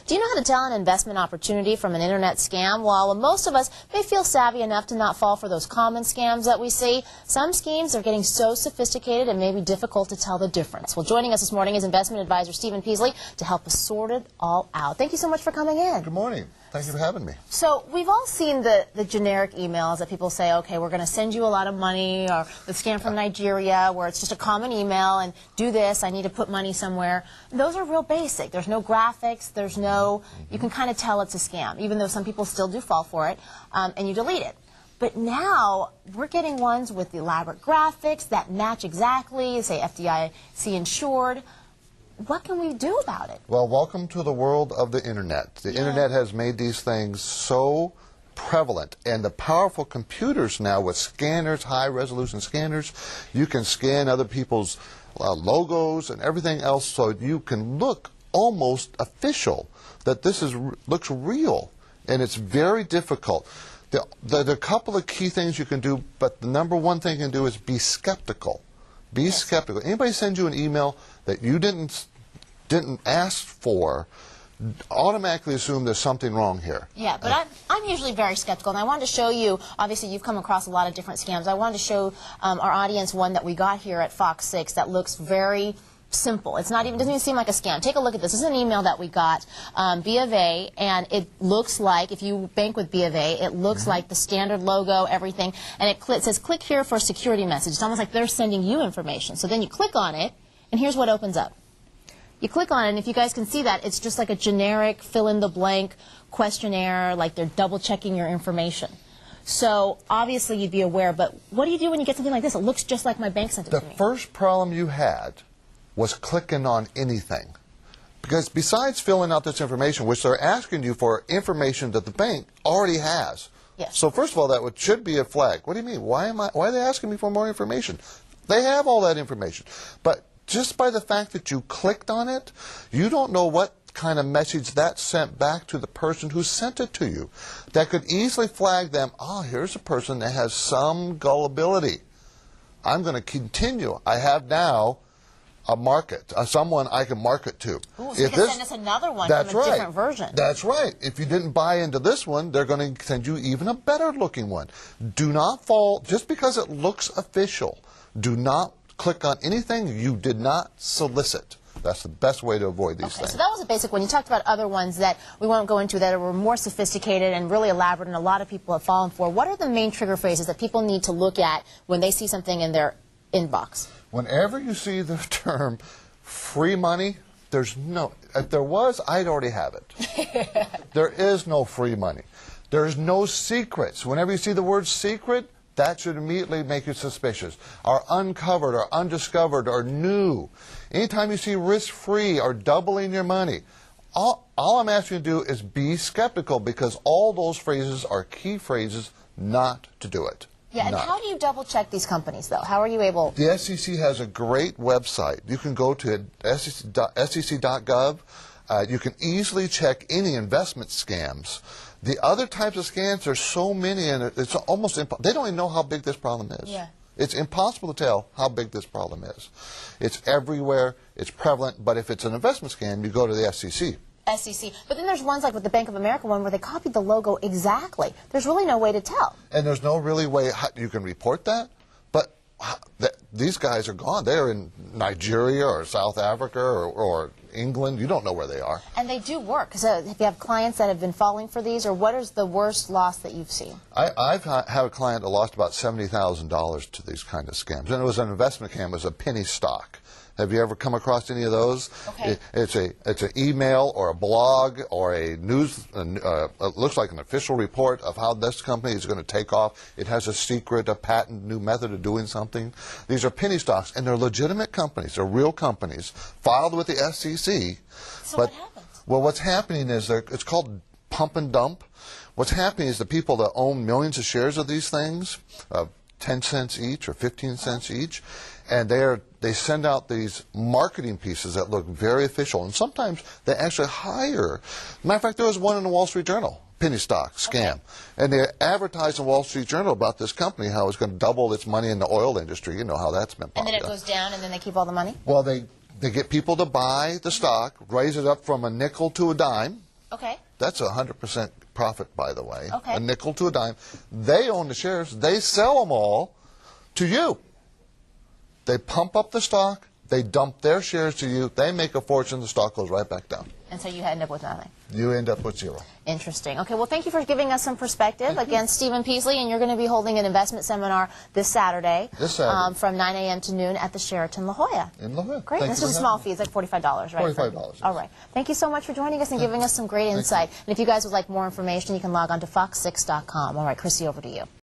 Do you know how to tell an investment opportunity from an internet scam? While most of us may feel savvy enough to not fall for those common scams that we see, some schemes are getting so sophisticated it may be difficult to tell the difference. Well, joining us this morning is investment advisor Stephen Peasley to help us sort it all out. Thank you so much for coming in. Good morning. Thank you for having me. So we've all seen the generic emails that people say, okay, we're going to send you a lot of money, or the scam from Nigeria where it's just a common email and do this, I need to put money somewhere. Those are real basic. There's no graphics, there's no, you can kind of tell it's a scam, even though some people still do fall for it, and you delete it. But now we're getting ones with elaborate graphics that match exactly, say FDIC insured. What can we do about it? Well, welcome to the world of the internet. The internet has made these things so prevalent, and the powerful computers now with scanners, high-resolution scanners, you can scan other people's logos and everything else, so you can look almost official, that this looks real, and it's very difficult. There are a couple of key things you can do, but the number one thing you can do is be skeptical. Be skeptical. Anybody sends you an email that you didn't ask for, automatically assume there's something wrong here. Yeah, but I'm usually very skeptical, and I wanted to show you, obviously you've come across a lot of different scams. I wanted to show our audience one that we got here at Fox 6 that looks very simple. It's not even, doesn't even seem like a scam. Take a look at this. This is an email that we got, B of A, and it looks like, if you bank with B of A, it looks like the standard logo, everything, and it says click here for a security message. It's almost like they're sending you information. So then you click on it, and here's what opens up. You click on it, and if you guys can see that, it's just like a generic fill-in-the-blank questionnaire, like they're double-checking your information. So obviously you'd be aware, but what do you do when you get something like this? It looks just like my bank sent it to me. The first problem you had was clicking on anything. Because besides filling out this information, which they're asking you for information that the bank already has. Yes. So first of all, that should be a flag. What do you mean? Why are they asking me for more information? They have all that information. But just by the fact that you clicked on it, you don't know what kind of message that sent back to the person who sent it to you. That could easily flag them, oh, here's a person that has some gullibility. I'm going to continue. I have now a market, someone I can market to. Ooh, so you can send us another one from a different version. That's right. If you didn't buy into this one, they're going to send you even a better looking one. Do not fall, just because it looks official, do not click on anything you did not solicit. That's the best way to avoid these things. So that was a basic one. You talked about other ones that we won't go into that were more sophisticated and really elaborate, and a lot of people have fallen for. What are the main trigger phrases that people need to look at when they see something in their inbox? Whenever you see the term free money, there's no, if there was, I'd already have it. There is no free money. There's no secrets. Whenever you see the word secret, that should immediately make you suspicious. Or uncovered, or undiscovered, or new. Anytime you see risk-free or doubling your money, all I'm asking you to do is be skeptical, because all those phrases are key phrases not to do it. Yeah, and how do you double-check these companies, though? How are you able? The SEC has a great website. You can go to sec.gov. You can easily check any investment scams. The other types of scams, there's so many, and it's almost impossible. They don't even know how big this problem is. Yeah. It's impossible to tell how big this problem is. It's everywhere. It's prevalent. But if it's an investment scam, you go to the SEC. SEC. But then there's ones like with the Bank of America one where they copied the logo exactly. There's really no way to tell. And there's no really way you can report that. But these guys are gone. They're in Nigeria or South Africa or England. You don't know where they are. And they do work. So if you have clients that have been falling for these, or what is the worst loss that you've seen? I've had a client that lost about $70,000 to these kind of scams. And it was an investment scam. It was a penny stock. Have you ever come across any of those? Okay. It's an email or a blog or a news, it looks like an official report of how this company is going to take off. It has a secret, a patent, new method of doing something. These are penny stocks, and they're legitimate companies. They're real companies filed with the SEC. So what happens? Well, what's happening is it's called pump and dump. What's happening is the people that own millions of shares of these things, 10 cents each or 15 cents each, and they send out these marketing pieces that look very official, and sometimes they actually hire. Matter of fact, there was one in the Wall Street Journal, penny stock scam, okay. And they advertised in the Wall Street Journal about this company, how it's going to double its money in the oil industry. You know how that's been popular. And then it goes down, and then they keep all the money? Well, they get people to buy the stock, raise it up from a nickel to a dime, Okay. That's 100% profit, by the way. Okay. A nickel to a dime. They own the shares. They sell them all to you. They pump up the stock. They dump their shares to you. They make a fortune. The stock goes right back down. And so you end up with nothing. You end up with zero. Interesting. Okay, well, thank you for giving us some perspective. Again, Stephen Peasley, and you're going to be holding an investment seminar this Saturday. This Saturday. From 9 a.m. to noon at the Sheraton La Jolla. In La Jolla. Great. Thank This you is a for small having fee. It's like $45, right? $45, yes. All right. Thank you so much for joining us and giving us some great insight. And if you guys would like more information, you can log on to fox6.com. All right, Chrissy, over to you.